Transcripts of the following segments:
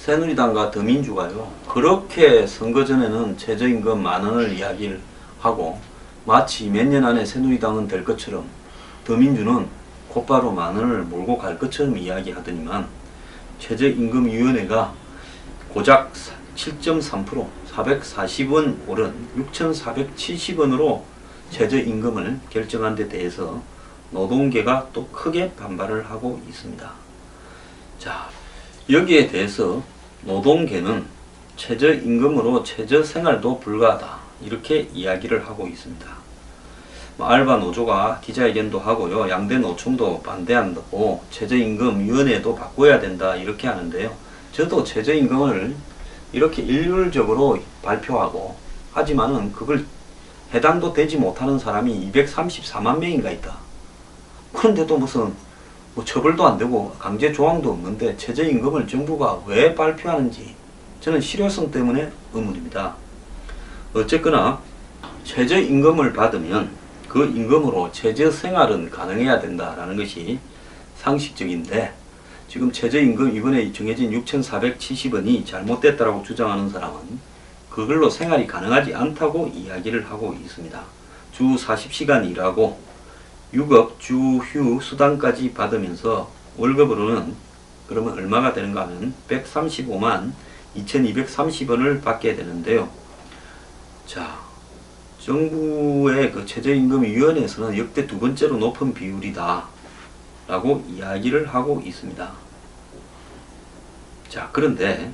새누리당과 더민주가요, 그렇게 선거 전에는 최저임금 10,000원을 이야기를 하고 마치 몇 년 안에 새누리당은 될 것처럼 더민주는 곧바로 10,000원을 몰고 갈 것처럼 이야기하더니만 최저임금위원회가 고작 7.3% 440원 오른 6,470원으로 최저임금을 결정한 데 대해서 노동계가 또 크게 반발을 하고 있습니다. 자, 여기에 대해서 노동계는 최저임금으로 최저생활도 불가하다 이렇게 이야기를 하고 있습니다. 알바 노조가 기자회견도 하고요, 양대 노총도 반대한다고 최저임금위원회도 바꿔야 된다 이렇게 하는데요, 저도 최저임금을 이렇게 일률적으로 발표하고 하지만은 그걸 해당도 되지 못하는 사람이 234만 명인가 있다. 그런데도 무슨 처벌도 안 되고 강제 조항도 없는데 최저임금을 정부가 왜 발표하는지 저는 실효성 때문에 의문입니다. 어쨌거나 최저임금을 받으면 그 임금으로 최저생활은 가능해야 된다라는 것이 상식적인데, 지금 최저임금 이번에 정해진 6,470원이 잘못됐다라고 주장하는 사람은 그걸로 생활이 가능하지 않다고 이야기를 하고 있습니다. 주 40시간 일하고 유급, 주휴, 수당까지 받으면서 월급으로는 그러면 얼마가 되는가 하면 135만 2,230원을 받게 되는데요. 자, 정부의 그 최저임금위원회에서는 역대 두 번째로 높은 비율이다 라고 이야기를 하고 있습니다. 자, 그런데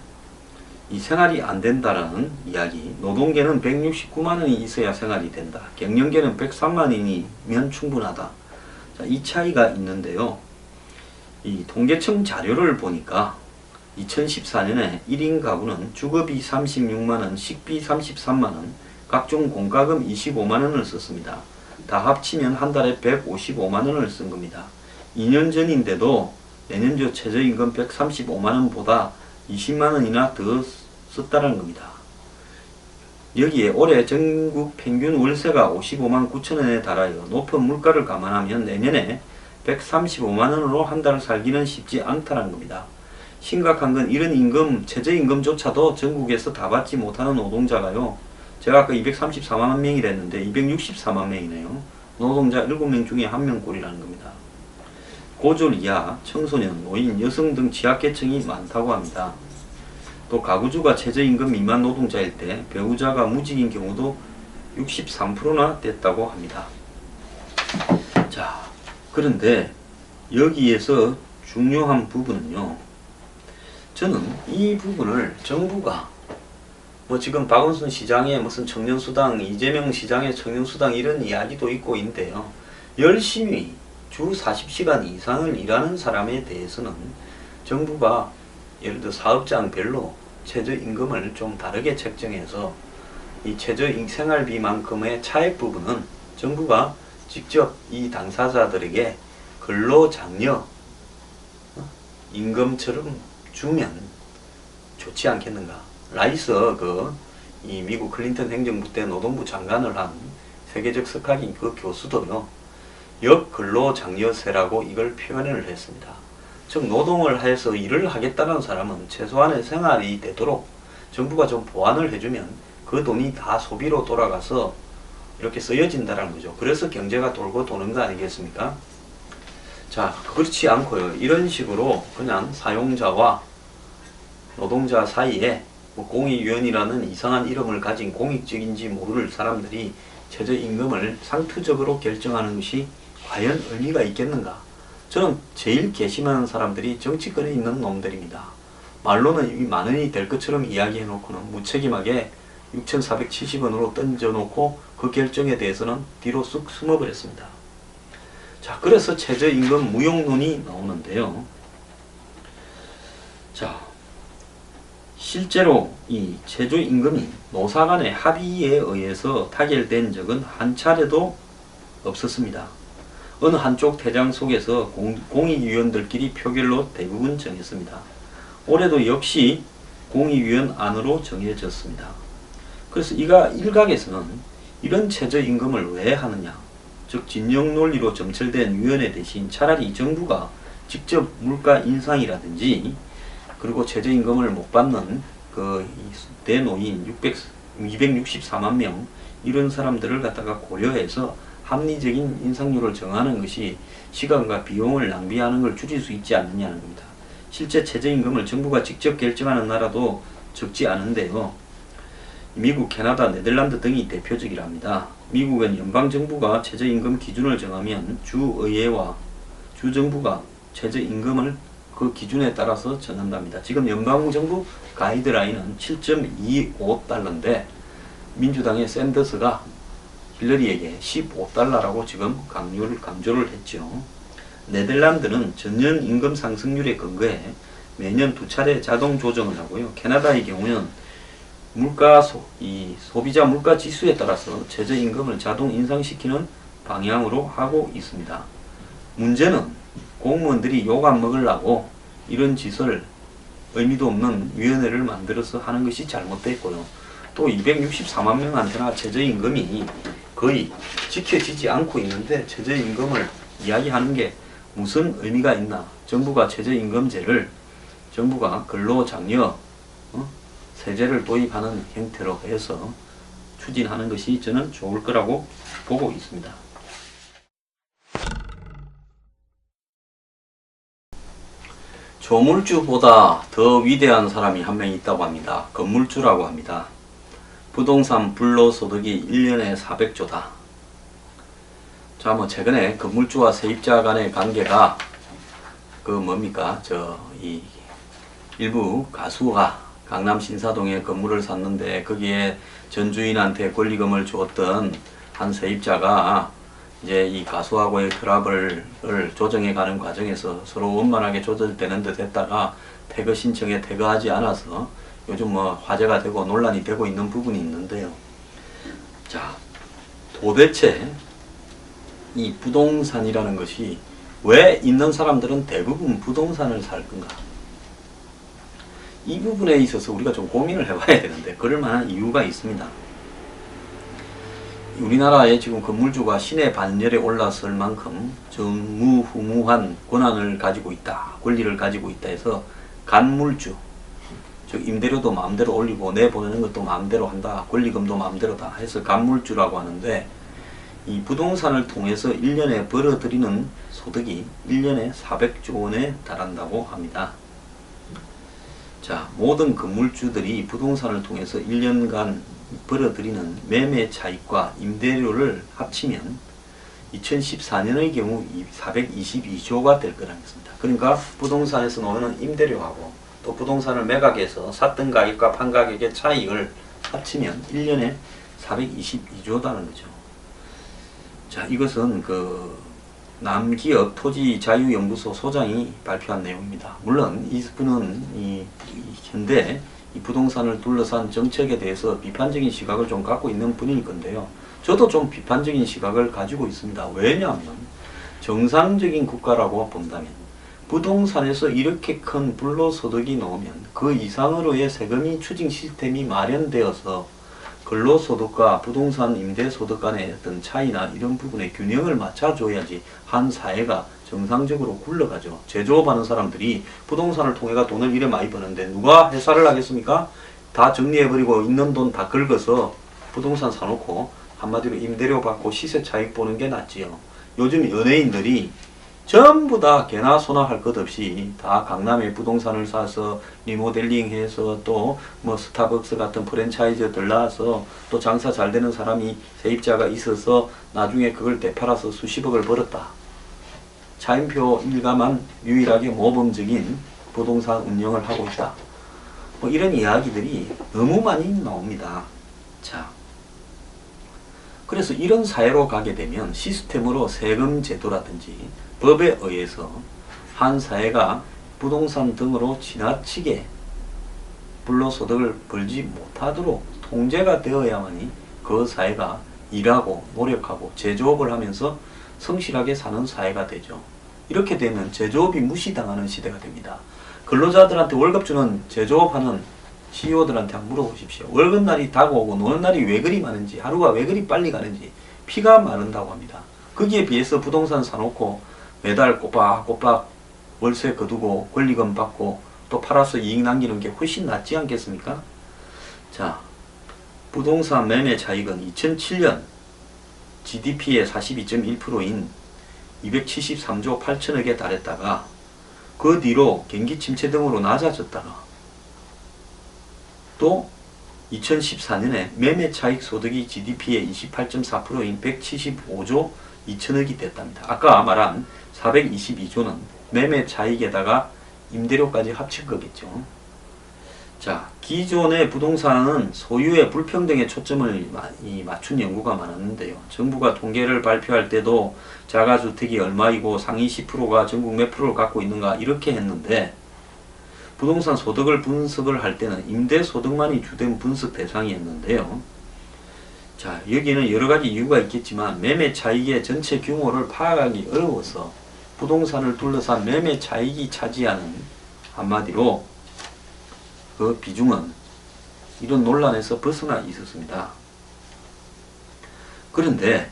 이 생활이 안 된다라는 이야기, 노동계는 169만 원이 있어야 생활이 된다, 경영계는 103만 원이면 충분하다. 자, 이 차이가 있는데요, 이 통계청 자료를 보니까 2014년에 1인 가구는 주거비 36만 원, 식비 33만 원, 각종 공과금 25만 원을 썼습니다. 다 합치면 한 달에 155만 원을 쓴 겁니다. 2년 전인데도 내년도 최저임금 135만 원보다 20만 원이나 더 썼다는 겁니다. 여기에 올해 전국 평균 월세가 55만 9천 원에 달하여 높은 물가를 감안하면 내년에 135만 원으로 한 달을 살기는 쉽지 않다는 겁니다. 심각한 건 이런 임금, 최저임금조차도 전국에서 다 받지 못하는 노동자가요, 제가 아까 234만 명이랬는데 264만 명이네요. 노동자 7명 중에 1명 꼴이라는 겁니다. 고졸 이하, 청소년, 노인, 여성 등 취약계층이 많다고 합니다. 또 가구주가 최저임금 미만 노동자일 때 배우자가 무직인 경우도 63%나 됐다고 합니다. 자, 그런데 여기에서 중요한 부분은요, 저는 이 부분을 정부가 지금 박원순 시장의 무슨 청년수당, 이재명 시장의 청년수당 이런 이야기도 있고 있는데요, 열심히 주 40시간 이상을 일하는 사람에 대해서는 정부가 예를 들어 사업장별로 최저임금을 좀 다르게 책정해서 이 최저생활비만큼의 차액 부분은 정부가 직접 이 당사자들에게 근로장려 임금처럼 주면 좋지 않겠는가. 라이스 이 미국 클린턴 행정부 때 노동부 장관을 한 세계적 석학인 그 교수도요, 역근로장려세라고 이걸 표현을 했습니다. 즉 노동을 해서 일을 하겠다는 사람은 최소한의 생활이 되도록 정부가 좀 보완을 해주면 그 돈이 다 소비로 돌아가서 이렇게 쓰여진다는 거죠. 그래서 경제가 돌고 도는 거 아니겠습니까? 자, 그렇지 않고요, 이런 식으로 그냥 사용자와 노동자 사이에 공익위원이라는 이상한 이름을 가진 공익적인지 모를 사람들이 최저임금을 상투적으로 결정하는 것이 과연 의미가 있겠는가? 저는 제일 괘씸한 사람들이 정치권에 있는 놈들입니다. 말로는 이 10,000원이 될 것처럼 이야기해놓고는 무책임하게 6,470원으로 던져놓고 그 결정에 대해서는 뒤로 쑥 숨어버렸습니다. 자, 그래서 최저임금 무용론이 나오는데요. 자, 실제로 이 최저임금이 노사 간의 합의에 의해서 타결된 적은 한 차례도 없었습니다. 어느 한쪽 태장 속에서 공익위원들끼리 표결로 대부분 정했습니다. 올해도 역시 공익위원 안으로 정해졌습니다. 그래서 일각에서는 이런 최저임금을 왜 하느냐, 즉 진영 논리로 점철된 위원회 대신 차라리 정부가 직접 물가 인상이라든지 그리고 최저임금을 못 받는 대노인 264만 명 이런 사람들을 갖다가 고려해서 합리적인 인상률을 정하는 것이 시간과 비용을 낭비하는 걸 줄일 수 있지 않느냐는 겁니다. 실제 최저임금을 정부가 직접 결정하는 나라도 적지 않은데요. 미국, 캐나다, 네덜란드 등이 대표적이랍니다. 미국은 연방정부가 최저임금 기준을 정하면 주의회와 주정부가 최저임금을 그 기준에 따라서 정한답니다. 지금 연방정부 가이드라인은 7.25달러인데 민주당의 샌더스가 힐러리에게 15달러라고 지금 강조를 했죠. 네덜란드는 전년 임금 상승률에 근거해 매년 2차례 자동 조정을 하고요. 캐나다의 경우는 소비자 물가 지수에 따라서 최저임금을 자동 인상시키는 방향으로 하고 있습니다. 문제는 공무원들이 욕 안 먹으려고 이런 짓을 의미도 없는 위원회를 만들어서 하는 것이 잘못됐고요. 또 264만 명한테나 최저임금이 거의 지켜지지 않고 있는데 최저임금을 이야기하는 게 무슨 의미가 있나? 정부가 최저임금제를 정부가 근로장려 세제를 도입하는 형태로 해서 추진하는 것이 저는 좋을 거라고 보고 있습니다. 조물주보다 더 위대한 사람이 한 명 있다고 합니다. 건물주라고 합니다. 부동산 불로소득이 1년에 400조다. 자, 최근에 건물주와 세입자 간의 관계가 일부 가수가 강남 신사동에 건물을 샀는데 거기에 전 주인한테 권리금을 주었던 한 세입자가 이제 이 가수하고의 트러블을 조정해 가는 과정에서 서로 원만하게 조절되는 듯 했다가 퇴거 신청에 퇴거하지 않아서 요즘 화제가 되고 논란이 되고 있는 부분이 있는데요. 자, 도대체 이 부동산이라는 것이 왜 있는 사람들은 대부분 부동산을 살 건가? 이 부분에 있어서 우리가 좀 고민을 해봐야 되는데 그럴 만한 이유가 있습니다. 우리나라에 지금 건물주가 신의 반열에 올라설 만큼 전무후무한 권한을 가지고 있다, 권리를 가지고 있다 해서 간물주, 즉 임대료도 마음대로 올리고 내보내는 것도 마음대로 한다, 권리금도 마음대로다 해서 간물주라고 하는데 이 부동산을 통해서 1년에 벌어들이는 소득이 1년에 400조 원에 달한다고 합니다. 자, 모든 건물주들이 부동산을 통해서 1년간 벌어들이는 매매 차익과 임대료를 합치면 2014년의 경우 422조가 될 거라는 것입니다. 그러니까 부동산에서 나오는 임대료하고 또 부동산을 매각해서 샀던 가격과 판 가격의 차익을 합치면 1년에 422조다는 거죠. 자, 이것은 남기업 토지자유연구소 소장이 발표한 내용입니다. 물론 이분은 현대 이 부동산을 둘러싼 정책에 대해서 비판적인 시각을 좀 갖고 있는 분일 건데요. 저도 좀 비판적인 시각을 가지고 있습니다. 왜냐하면 정상적인 국가라고 본다면 부동산에서 이렇게 큰 불로소득이 나오면 그 이상으로의 세금이 추징 시스템이 마련되어서 근로소득과 부동산 임대소득 간의 어떤 차이나 이런 부분에 균형을 맞춰줘야지 한 사회가 정상적으로 굴러가죠. 제조업하는 사람들이 부동산을 통해가 돈을 이래 많이 버는데 누가 회사를 하겠습니까? 다 정리해버리고 있는 돈 다 긁어서 부동산 사놓고 한마디로 임대료 받고 시세 차익 보는 게 낫지요. 요즘 연예인들이 전부 다 개나 소나 할 것 없이 다 강남에 부동산을 사서 리모델링해서 또 스타벅스 같은 프랜차이즈 들라서 또 장사 잘 되는 사람이 세입자가 있어서 나중에 그걸 되팔아서 수십억을 벌었다. 차인표 일가만 유일하게 모범적인 부동산 운영을 하고 있다. 이런 이야기들이 너무 많이 나옵니다. 자, 그래서 이런 사회로 가게 되면 시스템으로 세금 제도라든지 법에 의해서 한 사회가 부동산 등으로 지나치게 불로소득을 벌지 못하도록 통제가 되어야만이 그 사회가 일하고 노력하고 제조업을 하면서 성실하게 사는 사회가 되죠. 이렇게 되면 제조업이 무시당하는 시대가 됩니다. 근로자들한테 월급 주는 제조업하는 CEO들한테 한번 물어보십시오. 월급날이 다가오고 노는 날이 왜 그리 많은지, 하루가 왜 그리 빨리 가는지 피가 마른다고 합니다. 거기에 비해서 부동산 사놓고 매달 꼬박꼬박 월세 거두고 권리금 받고 또 팔아서 이익 남기는 게 훨씬 낫지 않겠습니까? 자, 부동산 매매 차익은 2007년 GDP의 42.1%인 273조 8천억에 달했다가 그 뒤로 경기 침체 등으로 낮아졌다가 또 2014년에 매매 차익 소득이 GDP의 28.4%인 175조 2천억이 됐답니다. 아까 말한 422조는 매매 차익에다가 임대료까지 합친 거겠죠. 자, 기존의 부동산은 소유의 불평등에 초점을 맞춘 연구가 많았는데요. 정부가 통계를 발표할 때도 자가주택이 얼마이고 상위 10%가 전국 몇 프로를 갖고 있는가 이렇게 했는데 부동산 소득을 분석을 할 때는 임대소득만이 주된 분석 대상이었는데요. 자, 여기는 여러가지 이유가 있겠지만 매매 차익의 전체 규모를 파악하기 어려워서 부동산을 둘러싼 매매 차익이 차지하는 한마디로 그 비중은 이런 논란에서 벗어나 있었습니다. 그런데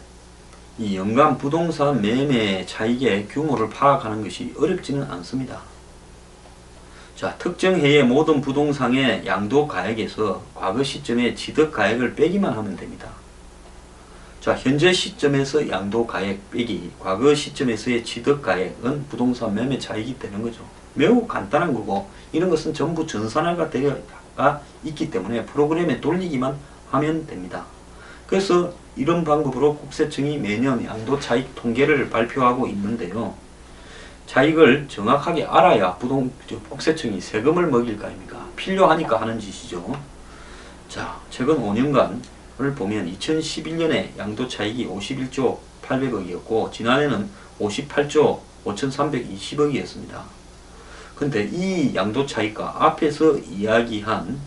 이 연간 부동산 매매 차익의 규모를 파악하는 것이 어렵지는 않습니다. 자, 특정 해의 모든 부동산의 양도가액에서 과거 시점의 취득가액을 빼기만 하면 됩니다. 자, 현재 시점에서 양도가액 빼기 과거 시점에서의 취득가액은 부동산 매매 차익이 되는 거죠. 매우 간단한 거고 이런 것은 전부 전산화가 되어 있기 때문에 프로그램에 돌리기만 하면 됩니다. 그래서 이런 방법으로 국세청이 매년 양도차익 통계를 발표하고 있는데요. 차익을 정확하게 알아야 국세청이 세금을 먹일 거 아닙니까? 필요하니까 하는 짓이죠. 자, 최근 5년간을 보면 2011년에 양도차익이 51조 800억이었고 지난해는 58조 5320억이었습니다. 근데 이 양도차익과 앞에서 이야기한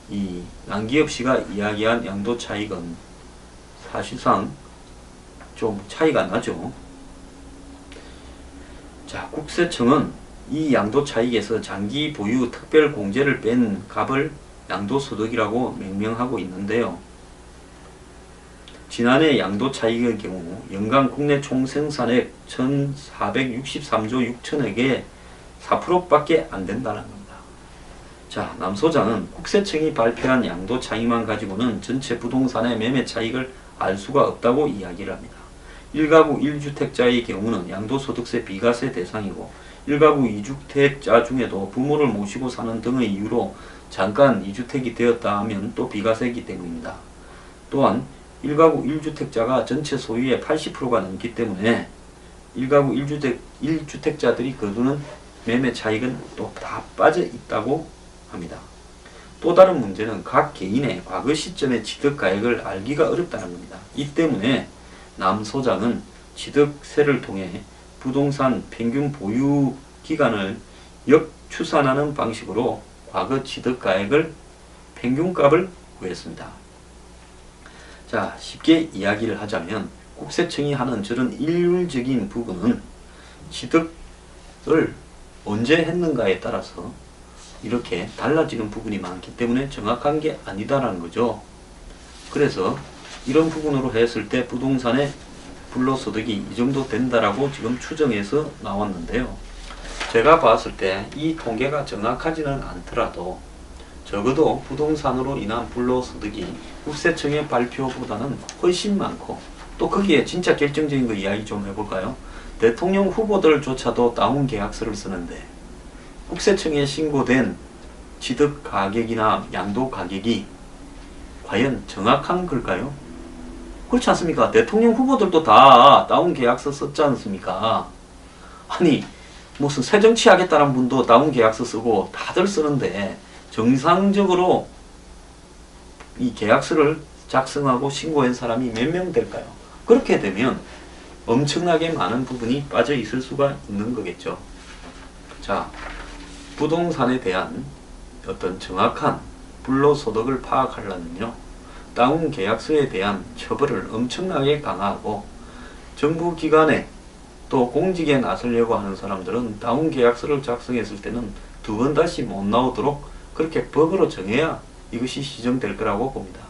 이 남기엽 씨가 이야기한 양도차익은 사실상 좀 차이가 나죠. 자, 국세청은 이 양도차익에서 장기 보유 특별 공제를 뺀 값을 양도소득이라고 명명하고 있는데요. 지난해 양도차익의 경우 연간 국내 총생산액 1463조 6천억에 4%밖에 안 된다는 겁니다. 자, 남 소장은 국세청이 발표한 양도차익만 가지고는 전체 부동산의 매매 차익을 알 수가 없다고 이야기를 합니다. 1가구 1주택자의 경우는 양도소득세 비과세 대상이고 1가구 2주택자 중에도 부모를 모시고 사는 등의 이유로 잠깐 2주택이 되었다 하면 또 비과세이기 때문입니다. 또한 1가구 1주택자가 전체 소유의 80%가 넘기 때문에 1가구 1주택자들이 거두는 매매 차익은 또 다 빠져 있다고 합니다. 또 다른 문제는 각 개인의 과거 시점의 취득가액을 알기가 어렵다는 겁니다. 이 때문에 남 소장은 취득세를 통해 부동산 평균 보유 기간을 역추산하는 방식으로 과거 취득가액을 평균값을 구했습니다. 자, 쉽게 이야기를 하자면 국세청이 하는 저런 일률적인 부분은 취득을 언제 했는가에 따라서 이렇게 달라지는 부분이 많기 때문에 정확한 게 아니다라는 거죠. 그래서 이런 부분으로 했을 때 부동산의 불로소득이 이 정도 된다라고 지금 추정해서 나왔는데요. 제가 봤을 때 이 통계가 정확하지는 않더라도 적어도 부동산으로 인한 불로소득이 국세청의 발표보다는 훨씬 많고 또 거기에 진짜 결정적인 거 이야기 좀 해볼까요? 대통령 후보들조차도 다운 계약서를 쓰는데 국세청에 신고된 취득 가격이나 양도 가격이 과연 정확한 걸까요? 그렇지 않습니까? 대통령 후보들도 다 다운 계약서 썼지 않습니까? 아니 무슨 새정치 하겠다는 분도 다운 계약서 쓰고 다들 쓰는데 정상적으로 이 계약서를 작성하고 신고한 사람이 몇 명 될까요? 그렇게 되면 엄청나게 많은 부분이 빠져 있을 수가 있는 거겠죠. 자, 부동산에 대한 어떤 정확한 불로소득을 파악하려면요, 다운 계약서에 대한 처벌을 엄청나게 강화하고 정부 기관에 또 공직에 나서려고 하는 사람들은 다운 계약서를 작성했을 때는 두 번 다시 못 나오도록 그렇게 법으로 정해야 이것이 시정될 거라고 봅니다.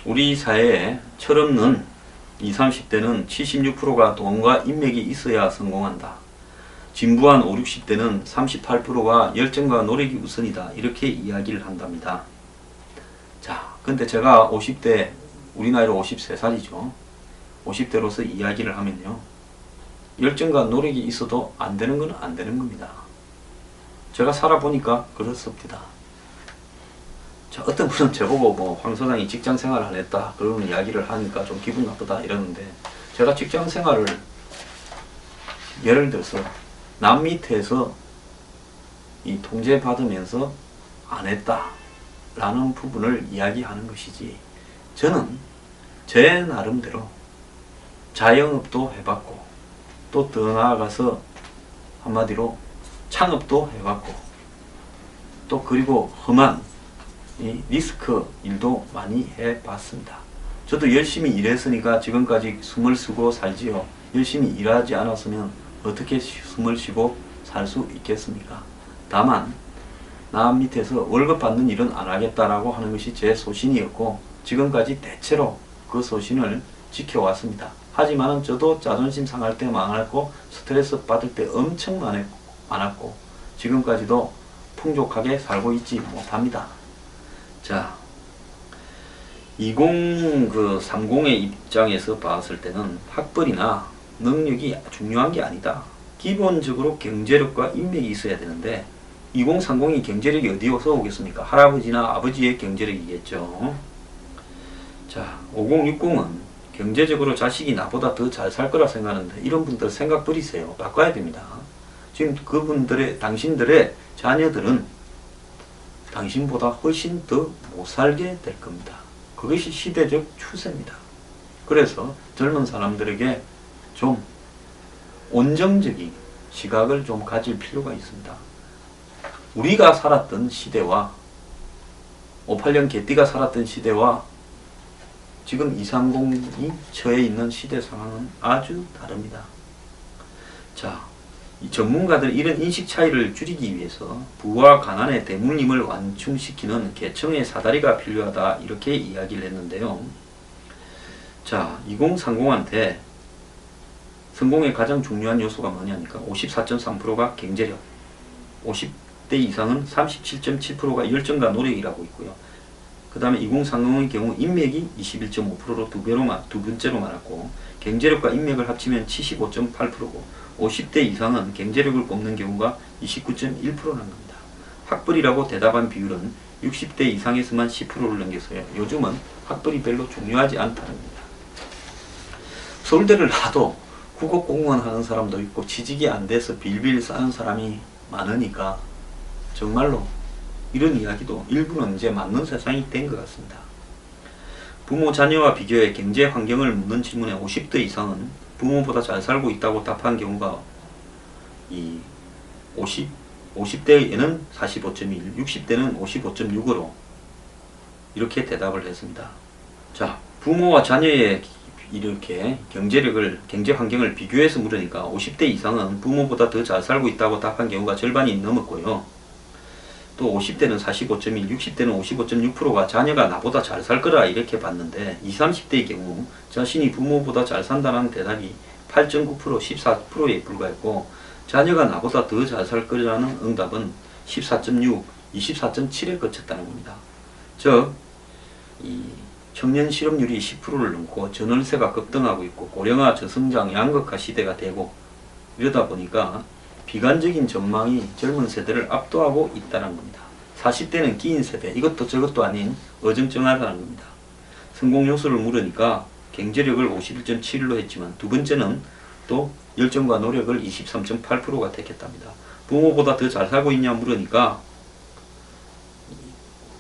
우리 사회에 철없는 20, 30대는 76%가 돈과 인맥이 있어야 성공한다. 진부한 5, 60대는 38%가 열정과 노력이 우선이다. 이렇게 이야기를 한답니다. 자, 근데 제가 50대, 우리 나이로 53살이죠. 50대로서 이야기를 하면요. 열정과 노력이 있어도 안 되는 건 안 되는 겁니다. 제가 살아보니까 그렇습니다. 자, 어떤 분은 저보고 뭐 황 소장이 직장 생활을 안 했다 그런 이야기를 하니까 좀 기분 나쁘다 이러는데, 제가 직장 생활을 예를 들어서 남 밑에서 이 통제 받으면서 안 했다 라는 부분을 이야기하는 것이지, 저는 제 나름대로 자영업도 해봤고 또 더 나아가서 한마디로 창업도 해봤고 또 그리고 험한 이 리스크 일도 많이 해봤습니다. 저도 열심히 일했으니까 지금까지 숨을 쉬고 살지요. 열심히 일하지 않았으면 어떻게 숨을 쉬고 살 수 있겠습니까? 다만 남 밑에서 월급 받는 일은 안 하겠다라고 하는 것이 제 소신이었고 지금까지 대체로 그 소신을 지켜왔습니다. 하지만 저도 자존심 상할 때 많았고 스트레스 받을 때 엄청 많았고 지금까지도 풍족하게 살고 있지 못합니다. 자, 2030의 입장에서 봤을 때는 학벌이나 능력이 중요한 게 아니다. 기본적으로 경제력과 인맥이 있어야 되는데 2030이 경제력이 어디서 오겠습니까? 할아버지나 아버지의 경제력이겠죠. 자, 5060은 경제적으로 자식이 나보다 더 잘 살 거라 생각하는데 이런 분들 생각 버리세요. 바꿔야 됩니다. 지금 그분들의, 당신들의 자녀들은 당신보다 훨씬 더 못 살게 될 겁니다. 그것이 시대적 추세입니다. 그래서 젊은 사람들에게 좀 온정적인 시각을 좀 가질 필요가 있습니다. 우리가 살았던 시대와 58년 개띠가 살았던 시대와 지금 230이 처해 있는 시대 상황은 아주 다릅니다. 자, 이 전문가들 이런 인식 차이를 줄이기 위해서 부와 가난의 대물림을 완충시키는 계층의 사다리가 필요하다 이렇게 이야기를 했는데요. 자, 2030한테 성공의 가장 중요한 요소가 뭐냐니까 54.3%가 경제력, 50대 이상은 37.7%가 열정과 노력이라고 있고요. 그 다음에 2030의 경우 인맥이 21.5%로 두 번째로 많았고 경제력과 인맥을 합치면 75.8%고 50대 이상은 경제력을 꼽는 경우가 29.1%란 겁니다. 학벌이라고 대답한 비율은 60대 이상에서만 10%를 넘겨서요. 요즘은 학벌이 별로 중요하지 않다는 겁니다. 서울대를 나도 국어공무원 하는 사람도 있고 취직이 안 돼서 빌빌 싸는 사람이 많으니까 정말로 이런 이야기도 일부는 이제 맞는 세상이 된 것 같습니다. 부모 자녀와 비교해 경제 환경을 묻는 질문에 50대 이상은 부모보다 잘 살고 있다고 답한 경우가 50대에는 45.1, 60대는 55.6으로 이렇게 대답을 했습니다. 자, 부모와 자녀의 이렇게 경제 환경을 비교해서 물으니까 50대 이상은 부모보다 더 잘 살고 있다고 답한 경우가 절반이 넘었고요. 또 50대는 45.1, 60대는 55.6%가 자녀가 나보다 잘 살 거라 이렇게 봤는데 20, 30대의 경우 자신이 부모보다 잘 산다는 대답이 8.9%, 14%에 불과했고 자녀가 나보다 더 잘 살 거라는 응답은 14.6, 24.7에 그쳤다는 겁니다. 즉, 이 청년 실업률이 10%를 넘고 전월세가 급등하고 있고 고령화, 저성장, 양극화 시대가 되고 이러다 보니까 비관적인 전망이 젊은 세대를 압도하고 있다는 겁니다. 40대는 끼인 세대, 이것도 저것도 아닌 어정쩡하다는 겁니다. 성공 요소를 물으니까 경제력을 51.7로 했지만 두 번째는 또 열정과 노력을 23.8%가 택했답니다. 부모보다 더 잘 살고 있냐 물으니까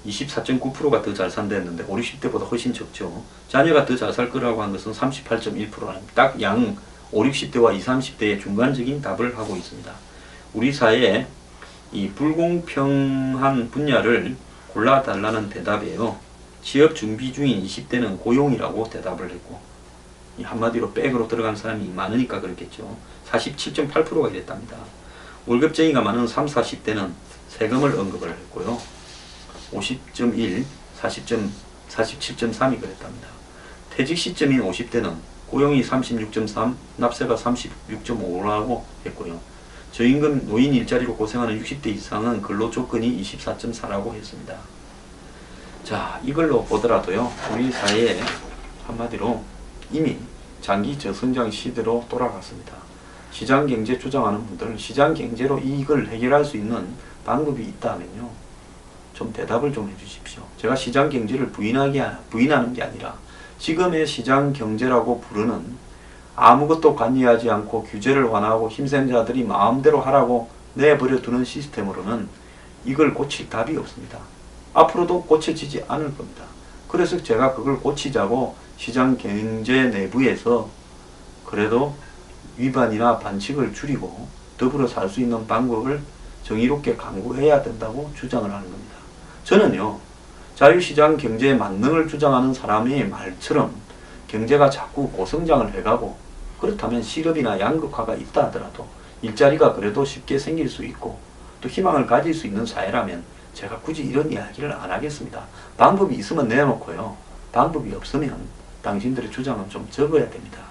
24.9%가 더 잘 산다 했는데 5, 60대보다 훨씬 적죠. 자녀가 더 잘 살 거라고 한 것은 38.1%라는 딱 양 5, 60대와 20, 30대의 중간적인 답을 하고 있습니다. 우리 사회에 이 불공평한 분야를 골라달라는 대답이에요. 취업 준비 중인 20대는 고용이라고 대답을 했고 한마디로 백으로 들어간 사람이 많으니까 그렇겠죠. 47.8%가 이랬답니다. 월급쟁이가 많은 30, 40대는 세금을 언급을 했고요. 50.1, 47.3이 그랬답니다. 퇴직 시점인 50대는 고용이 36.3, 납세가 36.5라고 했고요. 저임금 노인 일자리로 고생하는 60대 이상은 근로 조건이 24.4라고 했습니다. 자, 이걸로 보더라도요, 우리 사회에 한마디로 이미 장기 저성장 시대로 돌아갔습니다. 시장경제 주장하는 분들은 시장경제로 이걸 해결할 수 있는 방법이 있다면요, 좀 대답을 좀 해주십시오. 제가 시장경제를 부인하는 게 아니라 지금의 시장경제라고 부르는 아무것도 관여하지 않고 규제를 완화하고 힘센 자들이 마음대로 하라고 내버려 두는 시스템으로는 이걸 고칠 답이 없습니다. 앞으로도 고쳐지지 않을 겁니다. 그래서 제가 그걸 고치자고 시장경제 내부에서 그래도 위반이나 반칙을 줄이고 더불어 살 수 있는 방법을 정의롭게 강구해야 된다고 주장을 하는 겁니다. 저는요, 자유시장 경제의 만능을 주장하는 사람의 말처럼 경제가 자꾸 고성장을 해가고 그렇다면 실업이나 양극화가 있다 하더라도 일자리가 그래도 쉽게 생길 수 있고 또 희망을 가질 수 있는 사회라면 제가 굳이 이런 이야기를 안 하겠습니다. 방법이 있으면 내놓고요, 방법이 없으면 당신들의 주장은 좀 적어야 됩니다.